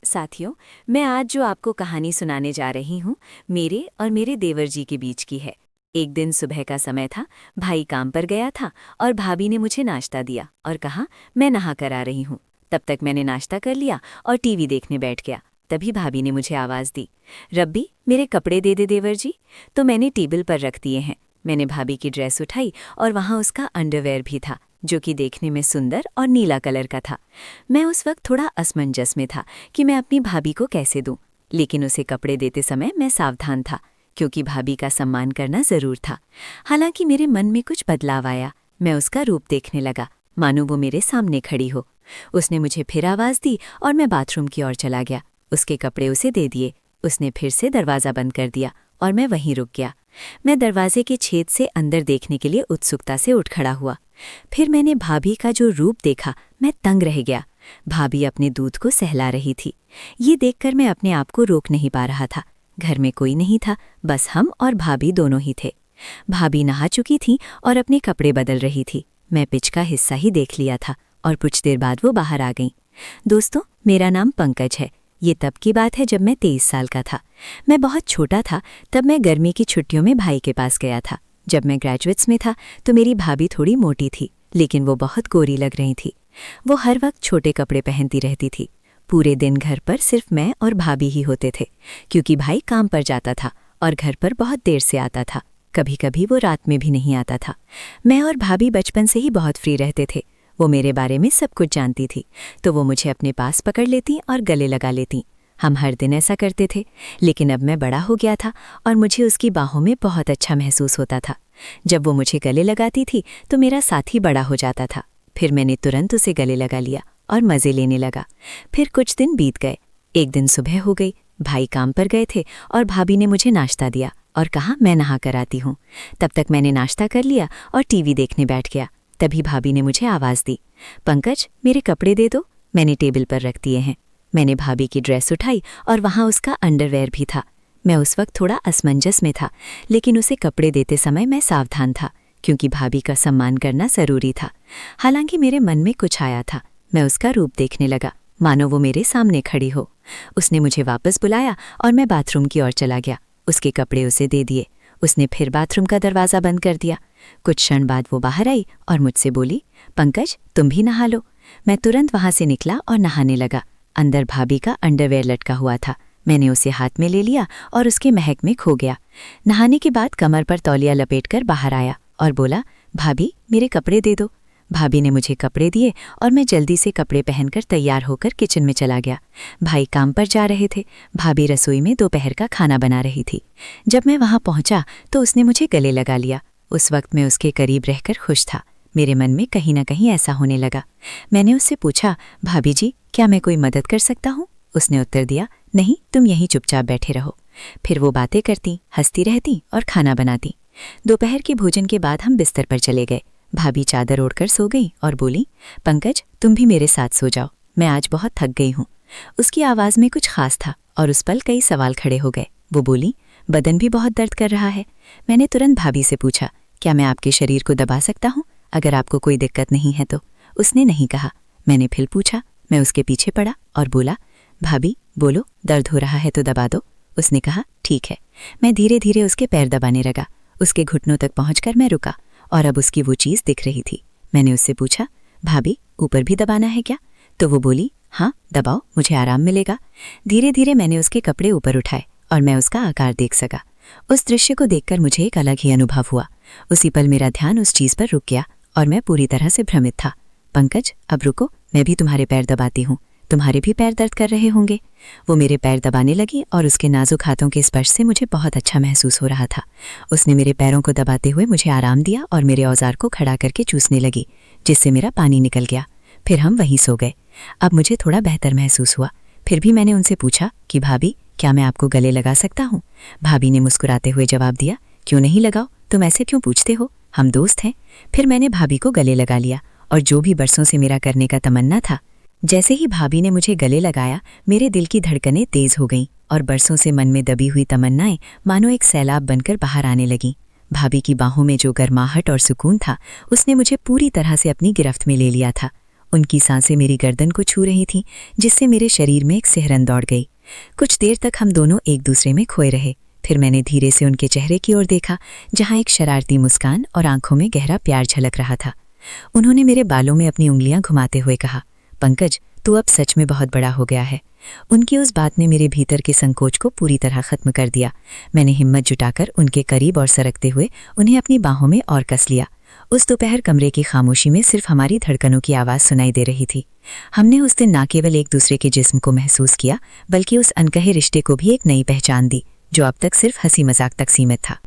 साथियों, मैं आज जो आपको कहानी सुनाने जा रही हूँ मेरे और मेरे देवर जी के बीच की है। एक दिन सुबह का समय था। भाई काम पर गया था और भाभी ने मुझे नाश्ता दिया और कहा मैं नहा कर आ रही हूँ। तब तक मैंने नाश्ता कर लिया और टीवी देखने बैठ गया। तभी भाभी ने मुझे आवाज़ दी, रब्बी मेरे कपड़े दे दे देवर जी। तो मैंने टेबल पर रख दिए हैं। मैंने भाभी की ड्रेस उठाई और वहाँ उसका अंडरवेयर भी था, जो कि देखने में सुंदर और नीला कलर का था। मैं उस वक्त थोड़ा असमंजस में था कि मैं अपनी भाभी को कैसे दूं, लेकिन उसे कपड़े देते समय मैं सावधान था, क्योंकि भाभी का सम्मान करना जरूर था। हालांकि मेरे मन में कुछ बदलाव आया। मैं उसका रूप देखने लगा, मानो वो मेरे सामने खड़ी हो। उसने मुझे फिर आवाज़ दी और मैं बाथरूम की ओर चला गया। उसके कपड़े उसे दे दिए। उसने फिर से दरवाज़ा बंद कर दिया और मैं वहीं रुक गया। मैं दरवाजे के छेद से अंदर देखने के लिए उत्सुकता से उठ खड़ा हुआ। फिर मैंने भाभी का जो रूप देखा, मैं तंग रह गया। भाभी अपने दूध को सहला रही थी। ये देखकर मैं अपने आप को रोक नहीं पा रहा था। घर में कोई नहीं था, बस हम और भाभी दोनों ही थे। भाभी नहा चुकी थी और अपने कपड़े बदल रही थी। मैं पिच का हिस्सा ही देख लिया था और कुछ देर बाद वो बाहर आ गईं। दोस्तों, मेरा नाम पंकज है। ये तब की बात है जब मैं 23 साल का था। मैं बहुत छोटा था। तब मैं गर्मी की छुट्टियों में भाई के पास गया था। जब मैं ग्रेजुएट्स में था तो मेरी भाभी थोड़ी मोटी थी, लेकिन वो बहुत गोरी लग रही थी। वो हर वक्त छोटे कपड़े पहनती रहती थी। पूरे दिन घर पर सिर्फ मैं और भाभी ही होते थे, क्योंकि भाई काम पर जाता था और घर पर बहुत देर से आता था। कभी कभी वो रात में भी नहीं आता था। मैं और भाभी बचपन से ही बहुत फ्री रहते थे। वो मेरे बारे में सब कुछ जानती थी, तो वो मुझे अपने पास पकड़ लेती और गले लगा लेती। हम हर दिन ऐसा करते थे। लेकिन अब मैं बड़ा हो गया था और मुझे उसकी बाहों में बहुत अच्छा महसूस होता था। जब वो मुझे गले लगाती थी तो मेरा साथी बड़ा हो जाता था। फिर मैंने तुरंत उसे गले लगा लिया और मज़े लेने लगा। फिर कुछ दिन बीत गए। एक दिन सुबह हो गई। भाई काम पर गए थे और भाभी ने मुझे नाश्ता दिया और कहा मैं नहा कर आती हूँ। तब तक मैंने नाश्ता कर लिया और टीवी देखने बैठ गया। तभी भाभी ने मुझे आवाज़ दी, पंकज मेरे कपड़े दे दो। मैंने टेबल पर रख दिए हैं। मैंने भाभी की ड्रेस उठाई और वहाँ उसका अंडरवेयर भी था। मैं उस वक्त थोड़ा असमंजस में था, लेकिन उसे कपड़े देते समय मैं सावधान था, क्योंकि भाभी का सम्मान करना ज़रूरी था। हालांकि मेरे मन में कुछ आया था। मैं उसका रूप देखने लगा, मानो वो मेरे सामने खड़ी हो। उसने मुझे वापस बुलाया और मैं बाथरूम की ओर चला गया। उसके कपड़े उसे दे दिए। उसने फिर बाथरूम का दरवाज़ा बंद कर दिया। कुछ क्षण बाद वो बाहर आई और मुझसे बोली, पंकज तुम भी नहा लो। मैं तुरंत वहाँ से निकला और नहाने लगा। अंदर भाभी का अंडरवेयर लटका हुआ था। मैंने उसे हाथ में ले लिया और उसके महक में खो गया। नहाने के बाद कमर पर तौलिया लपेटकर बाहर आया और बोला, भाभी मेरे कपड़े दे दो। भाभी ने मुझे कपड़े दिए और मैं जल्दी से कपड़े पहनकर तैयार होकर किचन में चला गया। भाई काम पर जा रहे थे। भाभी रसोई में दोपहर का खाना बना रही थी। जब मैं वहाँ पहुँचा तो उसने मुझे गले लगा लिया। उस वक्त मैं उसके करीब रहकर खुश था। मेरे मन में कहीं ना कहीं ऐसा होने लगा। मैंने उससे पूछा, भाभी जी क्या मैं कोई मदद कर सकता हूँ? उसने उत्तर दिया, नहीं तुम यहीं चुपचाप बैठे रहो। फिर वो बातें करती, हंसती रहती और खाना बनाती। दोपहर के भोजन के बाद हम बिस्तर पर चले गए। भाभी चादर ओढ़कर सो गई और बोली, पंकज तुम भी मेरे साथ सो जाओ, मैं आज बहुत थक गई हूँ। उसकी आवाज़ में कुछ खास था और उस पल कई सवाल खड़े हो गए। वो बोली, बदन भी बहुत दर्द कर रहा है। मैंने तुरंत भाभी से पूछा, क्या मैं आपके शरीर को दबा सकता हूँ, अगर आपको कोई दिक्कत नहीं है तो? उसने नहीं कहा। मैंने फिर पूछा। मैं उसके पीछे पड़ा और बोला, भाभी बोलो दर्द हो रहा है तो दबा दो। उसने कहा, ठीक है। मैं धीरे धीरे उसके पैर दबाने लगा। उसके घुटनों तक पहुंचकर मैं रुका और अब उसकी वो चीज़ दिख रही थी। मैंने उससे पूछा, भाभी ऊपर भी दबाना है क्या? तो वो बोली, हाँ दबाओ, मुझे आराम मिलेगा। धीरे धीरे मैंने उसके कपड़े ऊपर उठाए और मैं उसका आकार देख सका। उस दृश्य को देखकर मुझे एक अलग ही अनुभव हुआ। उसी पल मेरा ध्यान उस चीज़ पर रुक गया और मैं पूरी तरह से भ्रमित था। पंकज अब रुको, मैं भी तुम्हारे पैर दबाती हूँ, तुम्हारे भी पैर दर्द कर रहे होंगे। वो मेरे पैर दबाने लगी और उसके नाजुक हाथों के स्पर्श से मुझे बहुत अच्छा महसूस हो रहा था। उसने मेरे पैरों को दबाते हुए मुझे आराम दिया और मेरे औजार को खड़ा करके चूसने लगी, जिससे मेरा पानी निकल गया। फिर हम वहीं सो गए। अब मुझे थोड़ा बेहतर महसूस हुआ। फिर भी मैंने उनसे पूछा कि भाभी क्या मैं आपको गले लगा सकता हूँ? भाभी ने मुस्कुराते हुए जवाब दिया, क्यों नहीं लगाओ, तुम ऐसे क्यों पूछते हो, हम दोस्त हैं। फिर मैंने भाभी को गले लगा लिया और जो भी बरसों से मेरा करने का तमन्ना था। जैसे ही भाभी ने मुझे गले लगाया, मेरे दिल की धड़कनें तेज हो गईं और बरसों से मन में दबी हुई तमन्नाएं मानो एक सैलाब बनकर बाहर आने लगीं। भाभी की बाहों में जो गर्माहट और सुकून था, उसने मुझे पूरी तरह से अपनी गिरफ्त में ले लिया था। उनकी सांसें मेरी गर्दन को छू रही थीं, जिससे मेरे शरीर में एक सिहरन दौड़ गई। कुछ देर तक हम दोनों एक दूसरे में खोए रहे। फिर मैंने धीरे से उनके चेहरे की ओर देखा, जहां एक शरारती मुस्कान और आंखों में गहरा प्यार झलक रहा था। उन्होंने मेरे बालों में अपनी उंगलियां घुमाते हुए कहा, पंकज, तू अब सच में बहुत बड़ा हो गया है। उनकी उस बात ने मेरे भीतर के संकोच को पूरी तरह खत्म कर दिया। मैंने हिम्मत जुटाकर उनके करीब और सरकते हुए उन्हें अपनी बाहों में और कस लिया। उस दोपहर कमरे की खामोशी में सिर्फ हमारी धड़कनों की आवाज़ सुनाई दे रही थी। हमने उस दिन न केवल एक दूसरे के जिस्म को महसूस किया, बल्कि उस अनकहे रिश्ते को भी एक नई पहचान दी, जो अब तक सिर्फ हंसी मजाक तक सीमित था।